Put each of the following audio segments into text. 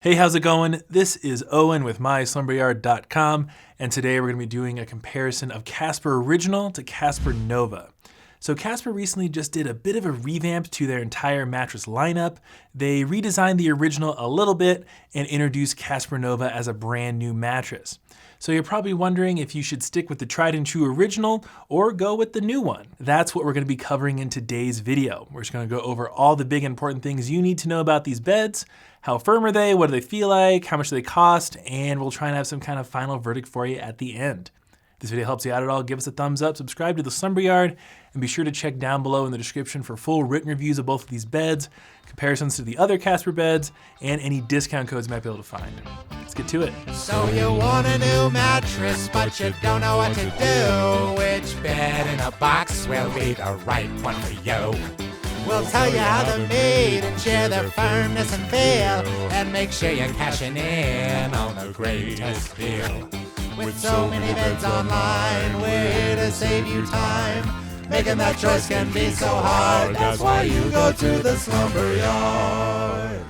Hey, how's it going? This is Owen with MySlumberyard.com, and today we're going to be doing a comparison of Casper Original to Casper Nova. So Casper recently just did a bit of a revamp to their entire mattress lineup. They redesigned the original a little bit and introduced Casper Nova as a brand new mattress. So you're probably wondering if you should stick with the tried and true original or go with the new one. That's what we're going to be covering in today's video. We're just going to go over all the big important things you need to know about these beds. How firm are they? What do they feel like? How much do they cost? And we'll try and have some kind of final verdict for you at the end. If this video helps you out at all, give us a thumbs up, subscribe to the Slumber Yard, and be sure to check down below in the description for full written reviews of both of these beds, comparisons to the other Casper beds, and any discount codes you might be able to find. Let's get to it. So you want a new mattress, but you don't know what to do. Which bed in a box will be the right one for you? We'll tell you how they're made and share their firmness and feel, and make sure you're cashing in on the greatest deal. With so many beds online, we're here to save you time. Making that choice can be so hard, that's why you go to the Slumber Yard.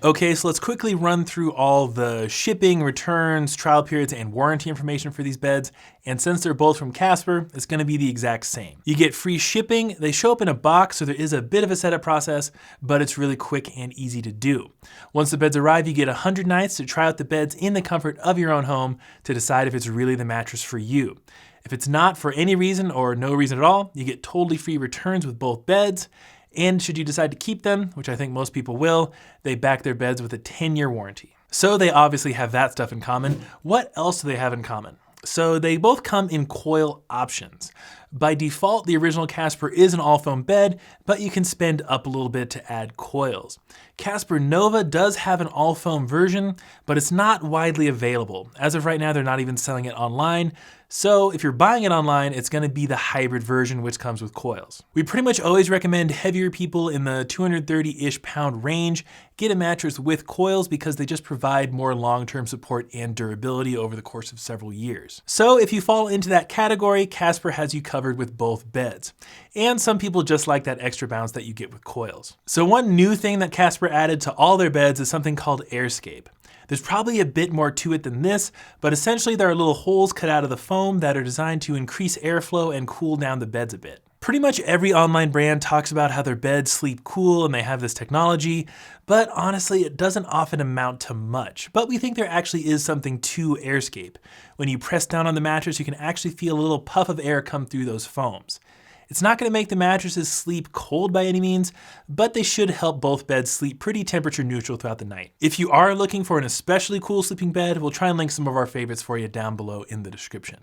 Okay, so let's quickly run through all the shipping, returns, trial periods, and warranty information for these beds. And since they're both from Casper, it's gonna be the exact same. You get free shipping. They show up in a box, so there is a bit of a setup process, but it's really quick and easy to do. Once the beds arrive, you get 100 nights to try out the beds in the comfort of your own home to decide if it's really the mattress for you. If it's not for any reason or no reason at all, you get totally free returns with both beds. And should you decide to keep them, which I think most people will, they back their beds with a 10-year warranty. So they obviously have that stuff in common. What else do they have in common? So they both come in coil options. By default, the original Casper is an all-foam bed, but you can spend up a little bit to add coils. Casper Nova does have an all-foam version, but it's not widely available. As of right now, they're not even selling it online. So if you're buying it online, it's gonna be the hybrid version, which comes with coils. We pretty much always recommend heavier people in the 230-ish pound range get a mattress with coils because they just provide more long-term support and durability over the course of several years. So if you fall into that category, Casper has you covered with both beds. And some people just like that extra bounce that you get with coils. So one new thing that Casper added to all their beds is something called AirScape. There's probably a bit more to it than this, but essentially there are little holes cut out of the foam that are designed to increase airflow and cool down the beds a bit. Pretty much every online brand talks about how their beds sleep cool and they have this technology, but honestly, it doesn't often amount to much. But we think there actually is something to AirScape. When you press down on the mattress, you can actually feel a little puff of air come through those foams. It's not gonna make the mattresses sleep cold by any means, but they should help both beds sleep pretty temperature neutral throughout the night. If you are looking for an especially cool sleeping bed, we'll try and link some of our favorites for you down below in the description.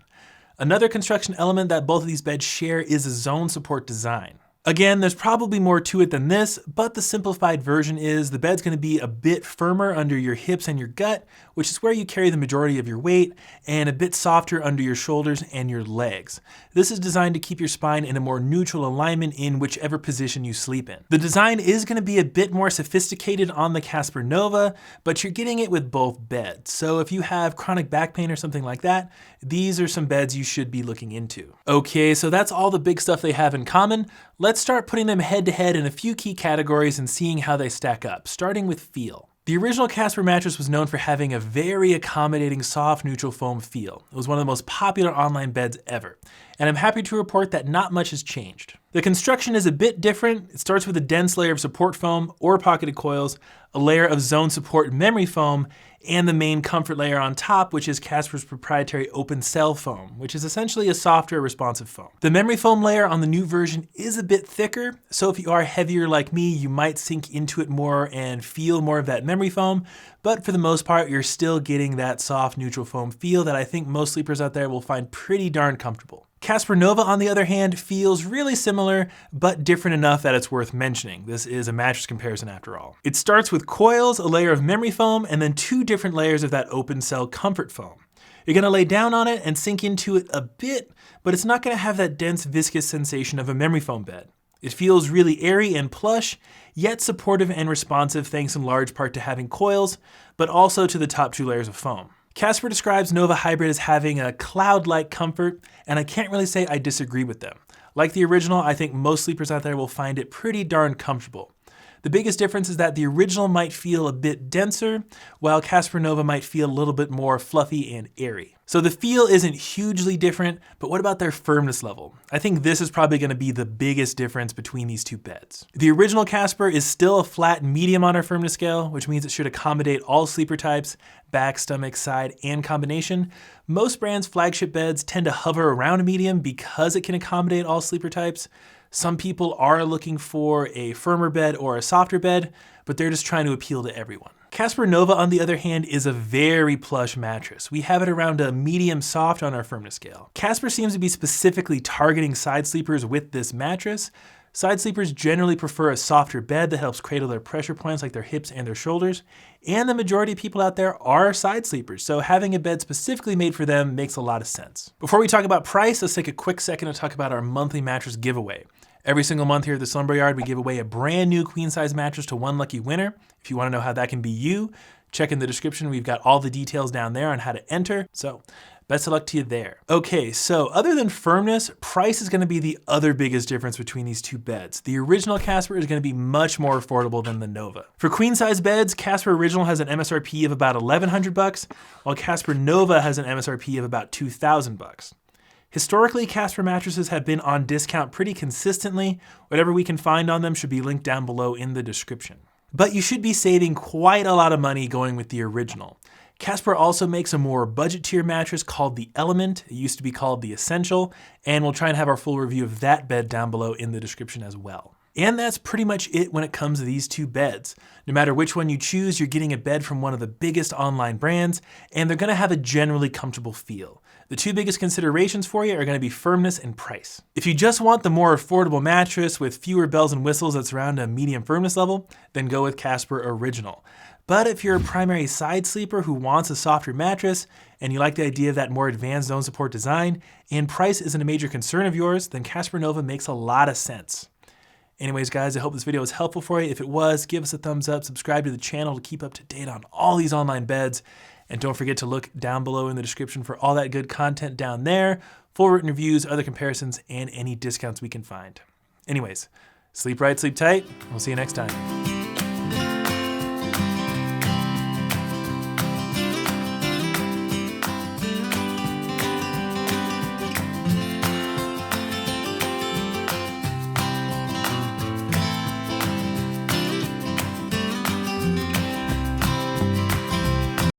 Another construction element that both of these beds share is a zone support design. Again, there's probably more to it than this, but the simplified version is the bed's gonna be a bit firmer under your hips and your gut, which is where you carry the majority of your weight, and a bit softer under your shoulders and your legs. This is designed to keep your spine in a more neutral alignment in whichever position you sleep in. The design is gonna be a bit more sophisticated on the Casper Nova, but you're getting it with both beds. So if you have chronic back pain or something like that, these are some beds you should be looking into. Okay, so that's all the big stuff they have in common. Let's start putting them head to head in a few key categories and seeing how they stack up, starting with feel. The original Casper mattress was known for having a very accommodating soft neutral foam feel. It was one of the most popular online beds ever, and I'm happy to report that not much has changed. The construction is a bit different. It starts with a dense layer of support foam or pocketed coils, a layer of zone support memory foam, and the main comfort layer on top, which is Casper's proprietary open cell foam, which is essentially a softer, responsive foam. The memory foam layer on the new version is a bit thicker, so if you are heavier like me, you might sink into it more and feel more of that memory foam, but for the most part, you're still getting that soft, neutral foam feel that I think most sleepers out there will find pretty darn comfortable. Casper Nova, on the other hand, feels really similar, but different enough that it's worth mentioning. This is a mattress comparison after all. It starts with coils, a layer of memory foam, and then two different layers of that open cell comfort foam. You're gonna lay down on it and sink into it a bit, but it's not gonna have that dense, viscous sensation of a memory foam bed. It feels really airy and plush, yet supportive and responsive thanks in large part to having coils, but also to the top two layers of foam. Casper describes Nova Hybrid as having a cloud-like comfort, and I can't really say I disagree with them. Like the original, I think most sleepers out there will find it pretty darn comfortable. The biggest difference is that the original might feel a bit denser, while Casper Nova might feel a little bit more fluffy and airy. So the feel isn't hugely different, but what about their firmness level? I think this is probably going to be the biggest difference between these two beds. The original Casper is still a flat medium on our firmness scale, which means it should accommodate all sleeper types, back, stomach, side, and combination. Most brands' flagship beds tend to hover around a medium because it can accommodate all sleeper types. Some people are looking for a firmer bed or a softer bed, but they're just trying to appeal to everyone. Casper Nova, on the other hand, is a very plush mattress. We have it around a medium soft on our firmness scale. Casper seems to be specifically targeting side sleepers with this mattress. Side sleepers generally prefer a softer bed that helps cradle their pressure points like their hips and their shoulders, and the majority of people out there are side sleepers, so having a bed specifically made for them makes a lot of sense. Before we talk about price, let's take a quick second to talk about our monthly mattress giveaway. Every single month here at the Slumber Yard, we give away a brand new queen size mattress to one lucky winner. If you want to know how that can be you, check in the description. We've got all the details down there on how to enter. So best of luck to you there. Okay, so other than firmness, price is going to be the other biggest difference between these two beds. The original Casper is going to be much more affordable than the Nova. For queen size beds, Casper Original has an MSRP of about $1,100, while Casper Nova has an MSRP of about $2,000. Historically, Casper mattresses have been on discount pretty consistently. Whatever we can find on them should be linked down below in the description. But you should be saving quite a lot of money going with the original. Casper also makes a more budget tier mattress called the Element. It used to be called the Essential, and we'll try and have our full review of that bed down below in the description as well. And that's pretty much it when it comes to these two beds. No matter which one you choose, you're getting a bed from one of the biggest online brands, and they're gonna have a generally comfortable feel. The two biggest considerations for you are gonna be firmness and price. If you just want the more affordable mattress with fewer bells and whistles that's around a medium firmness level, then go with Casper Original. But if you're a primary side sleeper who wants a softer mattress, and you like the idea of that more advanced zone support design, and price isn't a major concern of yours, then Casper Nova makes a lot of sense. Anyways, guys, I hope this video was helpful for you. If it was, give us a thumbs up, subscribe to the channel to keep up to date on all these online beds, and don't forget to look down below in the description for all that good content down there, full written reviews, other comparisons, and any discounts we can find. Anyways, sleep right, sleep tight. We'll see you next time.